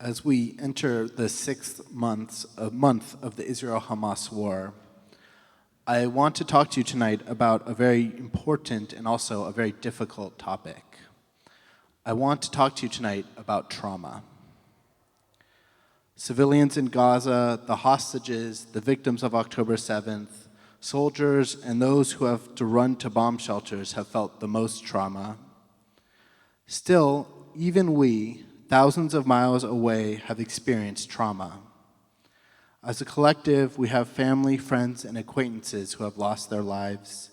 As we enter the sixth month of the Israel-Hamas war, I want to talk to you tonight about a very important and also a very difficult topic. I want to talk to you tonight about trauma. Civilians in Gaza, the hostages, the victims of October 7th, soldiers, and those who have to run to bomb shelters have felt the most trauma. Still, even we, thousands of miles away, have experienced trauma. As a collective, we have family, friends, and acquaintances who have lost their lives.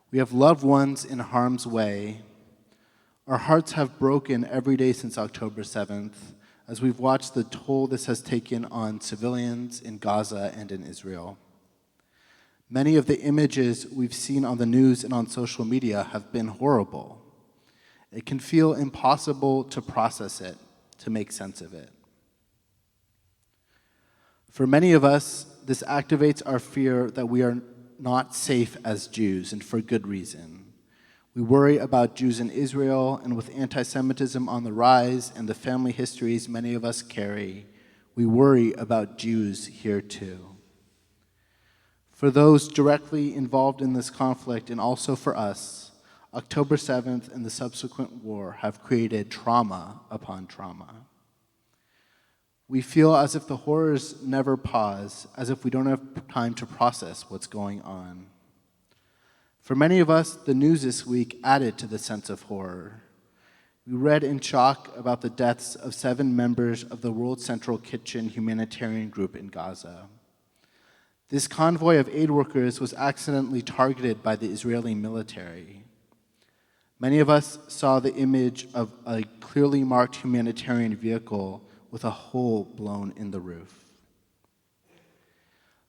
We have loved ones in harm's way. Our hearts have broken every day since October 7th, as we've watched the toll this has taken on civilians in Gaza and in Israel. Many of the images we've seen on the news and on social media have been horrible. It can feel impossible to process it, to make sense of it. For many of us, this activates our fear that we are not safe as Jews, and for good reason. We worry about Jews in Israel, and with anti-Semitism on the rise and the family histories many of us carry, we worry about Jews here too. For those directly involved in this conflict, and also for us, October 7th and the subsequent war have created trauma upon trauma. We feel as if the horrors never pause, as if we don't have time to process what's going on. For many of us, the news this week added to the sense of horror. We read in shock about the deaths of 7 members of the World Central Kitchen humanitarian group in Gaza. This convoy of aid workers was accidentally targeted by the Israeli military. Many of us saw the image of a clearly marked humanitarian vehicle with a hole blown in the roof.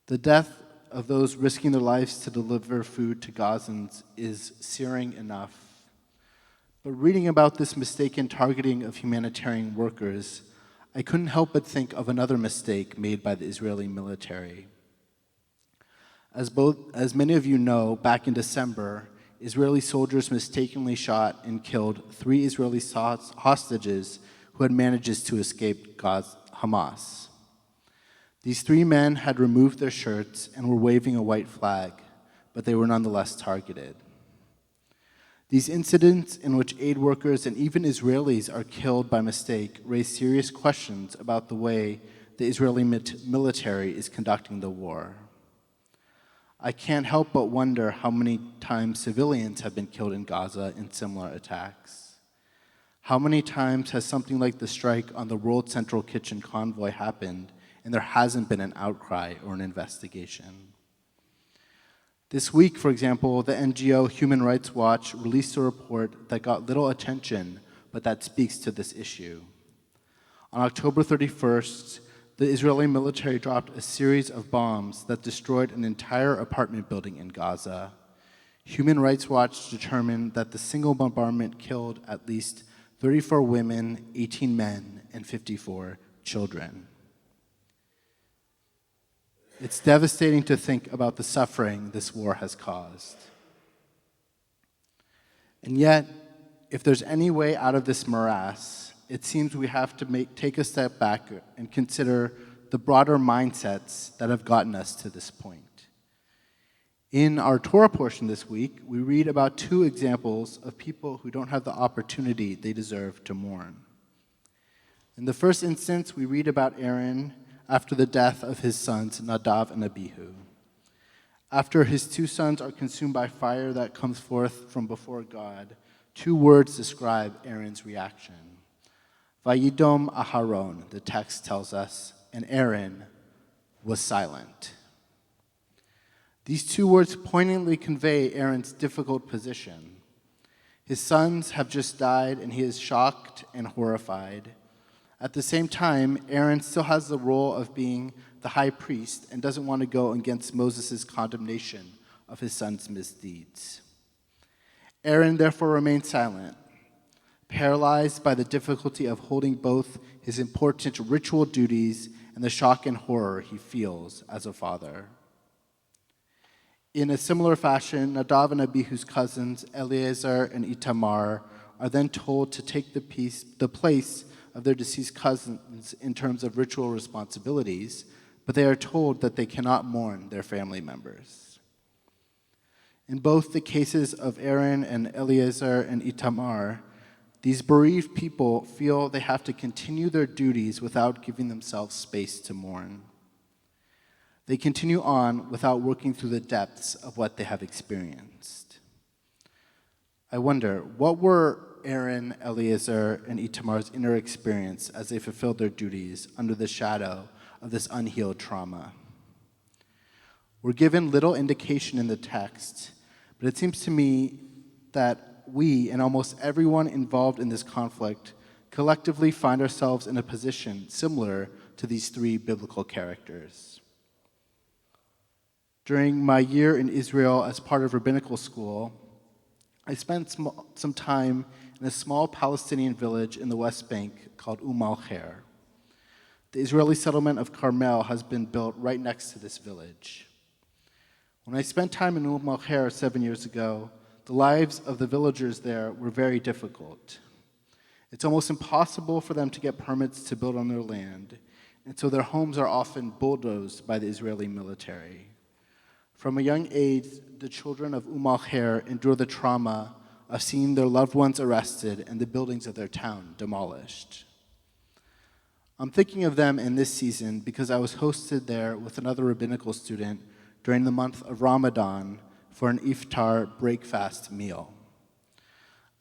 The death of those risking their lives to deliver food to Gazans is searing enough. But reading about this mistaken targeting of humanitarian workers, I couldn't help but think of another mistake made by the Israeli military. As many of you know, back in December, Israeli soldiers mistakenly shot and killed 3 Israeli hostages who had managed to escape Hamas. These 3 men had removed their shirts and were waving a white flag, but they were nonetheless targeted. These incidents in which aid workers and even Israelis are killed by mistake raise serious questions about the way the Israeli military is conducting the war. I can't help but wonder how many times civilians have been killed in Gaza in similar attacks. How many times has something like the strike on the World Central Kitchen convoy happened and there hasn't been an outcry or an investigation? This week, for example, the NGO Human Rights Watch released a report that got little attention, but that speaks to this issue. On October 31st, the Israeli military dropped a series of bombs that destroyed an entire apartment building in Gaza. Human Rights Watch determined that the single bombardment killed at least 34 women, 18 men, and 54 children. It's devastating to think about the suffering this war has caused. And yet, if there's any way out of this morass, it seems we have to take a step back and consider the broader mindsets that have gotten us to this point. In our Torah portion this week, we read about 2 examples of people who don't have the opportunity they deserve to mourn. In the first instance, we read about Aaron after the death of his sons, Nadav and Abihu. After his 2 sons are consumed by fire that comes forth from before God, 2 words describe Aaron's reaction. Vayidom Aharon, the text tells us, and Aaron was silent. These 2 words poignantly convey Aaron's difficult position. His sons have just died, and he is shocked and horrified. At the same time, Aaron still has the role of being the high priest and doesn't want to go against Moses' condemnation of his son's misdeeds. Aaron therefore remains silent, paralyzed by the difficulty of holding both his important ritual duties and the shock and horror he feels as a father. In a similar fashion, Nadav and Abihu's cousins, Eleazar and Itamar, are then told to take the place of their deceased cousins in terms of ritual responsibilities, but they are told that they cannot mourn their family members. In both the cases of Aaron and Eleazar and Itamar, these bereaved people feel they have to continue their duties without giving themselves space to mourn. They continue on without working through the depths of what they have experienced. I wonder, what were Aaron, Eleazar, and Itamar's inner experience as they fulfilled their duties under the shadow of this unhealed trauma? We're given little indication in the text, but it seems to me that we and almost everyone involved in this conflict collectively find ourselves in a position similar to these three biblical characters. During my year in Israel as part of rabbinical school, I spent some time in a small Palestinian village in the West Bank called Al-Khair. The Israeli settlement of Carmel has been built right next to this village. When I spent time in Al-Khair 7 years ago, the lives of the villagers there were very difficult. It's almost impossible for them to get permits to build on their land, and so their homes are often bulldozed by the Israeli military. From a young age, the children of Al-Khair endure the trauma of seeing their loved ones arrested and the buildings of their town demolished. I'm thinking of them in this season because I was hosted there with another rabbinical student during the month of Ramadan for an iftar breakfast meal.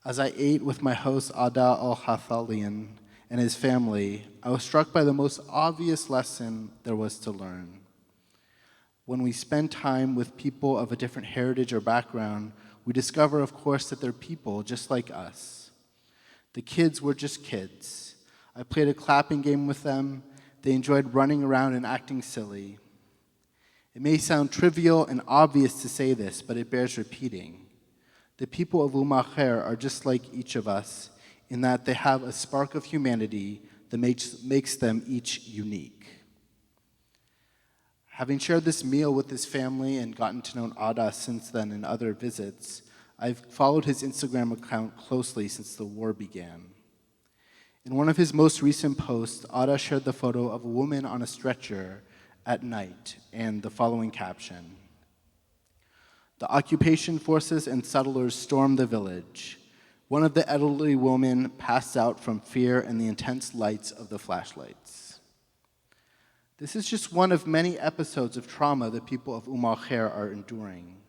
As I ate with my host Ada al-Hathalian and his family, I was struck by the most obvious lesson there was to learn. When we spend time with people of a different heritage or background, we discover, of course, that they're people just like us. The kids were just kids. I played a clapping game with them. They enjoyed running around and acting silly. It may sound trivial and obvious to say this, but it bears repeating. The people of Al-Khair are just like each of us in that they have a spark of humanity that makes them each unique. Having shared this meal with his family and gotten to know Ada since then in other visits, I've followed his Instagram account closely since the war began. In one of his most recent posts, Ada shared the photo of a woman on a stretcher at night and the following caption: "The occupation forces and settlers stormed the village. One of the elderly women passed out from fear and the intense lights of the flashlights." This is just one of many episodes of trauma the people of Al-Khair are enduring.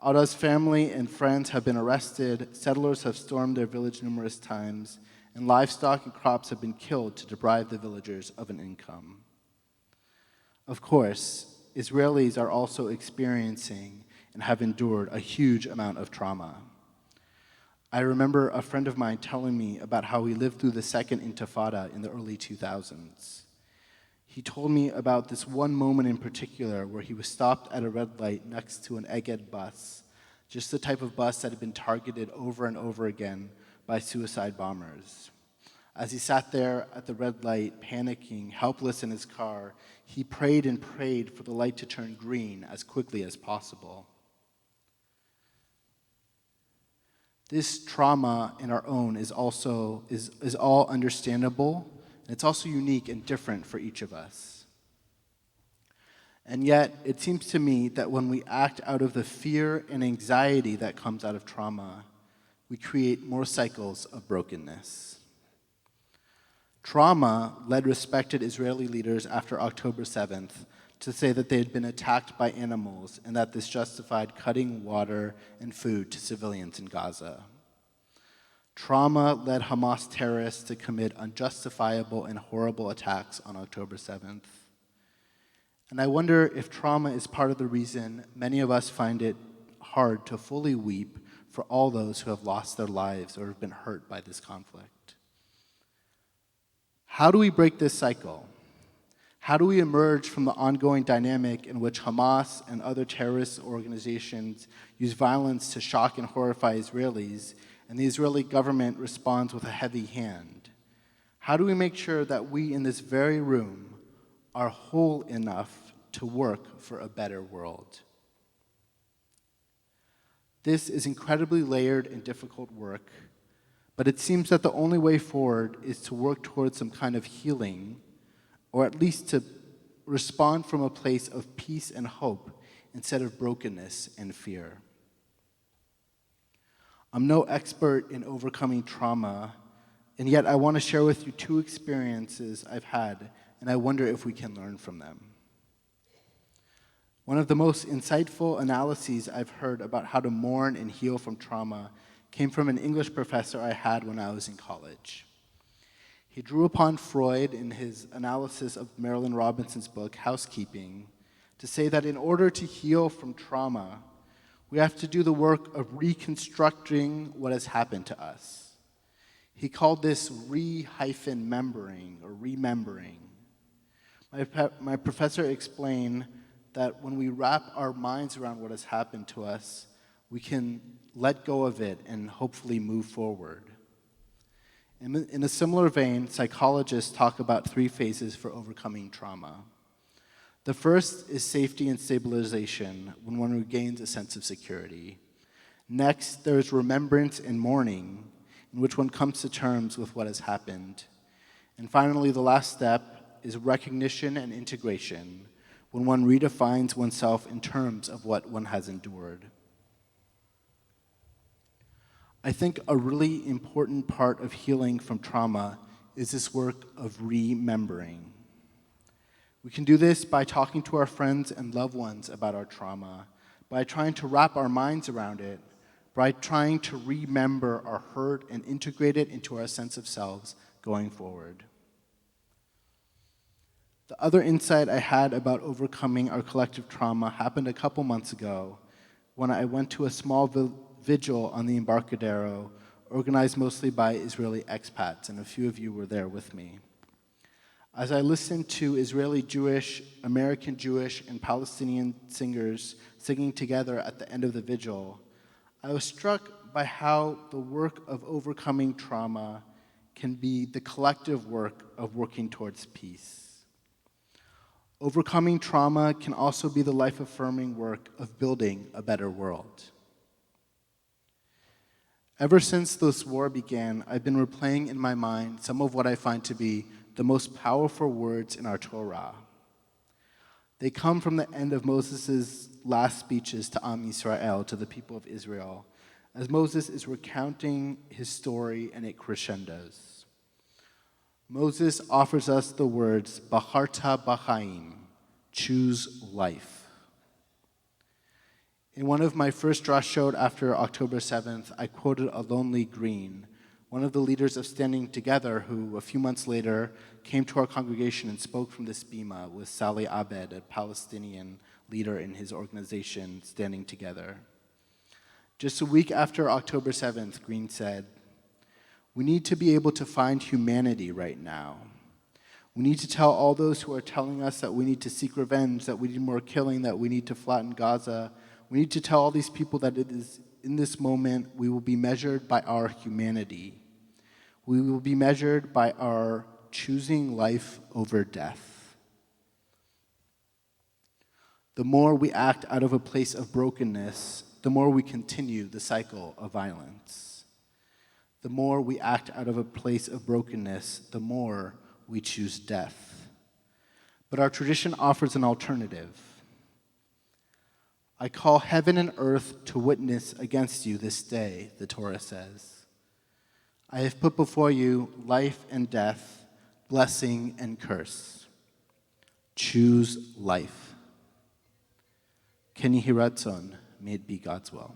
Ada's family and friends have been arrested, settlers have stormed their village numerous times, and livestock and crops have been killed to deprive the villagers of an income. Of course, Israelis are also experiencing and have endured a huge amount of trauma. I remember a friend of mine telling me about how he lived through the second Intifada in the early 2000s. He told me about this one moment in particular where he was stopped at a red light next to an Egged bus, just the type of bus that had been targeted over and over again by suicide bombers. As he sat there at the red light, panicking, helpless in his car, he prayed and prayed for the light to turn green as quickly as possible. This trauma in our own is all understandable, and it's also unique and different for each of us. And yet, it seems to me that when we act out of the fear and anxiety that comes out of trauma, we create more cycles of brokenness. Trauma led respected Israeli leaders after October 7th to say that they had been attacked by animals and that this justified cutting water and food to civilians in Gaza. Trauma led Hamas terrorists to commit unjustifiable and horrible attacks on October 7th. And I wonder if trauma is part of the reason many of us find it hard to fully weep for all those who have lost their lives or have been hurt by this conflict. How do we break this cycle? How do we emerge from the ongoing dynamic in which Hamas and other terrorist organizations use violence to shock and horrify Israelis, and the Israeli government responds with a heavy hand? How do we make sure that we in this very room are whole enough to work for a better world? This is incredibly layered and difficult work, But it seems that the only way forward is to work towards some kind of healing, or at least to respond from a place of peace and hope instead of brokenness and fear. I'm no expert in overcoming trauma, and yet I want to share with you two experiences I've had, and I wonder if we can learn from them. One of the most insightful analyses I've heard about how to mourn and heal from trauma came from an English professor I had when I was in college. He drew upon Freud in his analysis of Marilyn Robinson's book, Housekeeping, to say that in order to heal from trauma, we have to do the work of reconstructing what has happened to us. He called this re-membering or remembering. My professor explained that when we wrap our minds around what has happened to us, we can let go of it and hopefully move forward. In a similar vein, psychologists talk about three phases for overcoming trauma. The first is safety and stabilization, when one regains a sense of security. Next, there is remembrance and mourning, in which one comes to terms with what has happened. And finally, the last step is recognition and integration, when one redefines oneself in terms of what one has endured. I think a really important part of healing from trauma is this work of remembering. We can do this by talking to our friends and loved ones about our trauma, by trying to wrap our minds around it, by trying to remember our hurt and integrate it into our sense of selves going forward. The other insight I had about overcoming our collective trauma happened a couple months ago when I went to a small vigil on the Embarcadero, organized mostly by Israeli expats, and a few of you were there with me. As I listened to Israeli Jewish, American Jewish, and Palestinian singers singing together at the end of the vigil, I was struck by how the work of overcoming trauma can be the collective work of working towards peace. Overcoming trauma can also be the life-affirming work of building a better world. Ever since this war began, I've been replaying in my mind some of what I find to be the most powerful words in our Torah. They come from the end of Moses' last speeches to Am Yisrael, to the people of Israel, as Moses is recounting his story and it crescendos. Moses offers us the words, Bacharta b'chaim, choose life. In one of my first Drashot after October 7th, I quoted a lonely green, one of the leaders of Standing Together, who a few months later came to our congregation and spoke from this bima with Salih Abed, a Palestinian leader in his organization, Standing Together. Just a week after October 7th, Green said, "We need to be able to find humanity right now. We need to tell all those who are telling us that we need to seek revenge, that we need more killing, that we need to flatten Gaza. We need to tell all these people that it is in this moment we will be measured by our humanity. We will be measured by our choosing life over death. The more we act out of a place of brokenness, the more we continue the cycle of violence. The more we act out of a place of brokenness, the more we choose death. But our tradition offers an alternative. I call heaven and earth to witness against you this day, the Torah says. I have put before you life and death, blessing and curse. Choose life. Ken Yehi Ratzon, may it be God's will.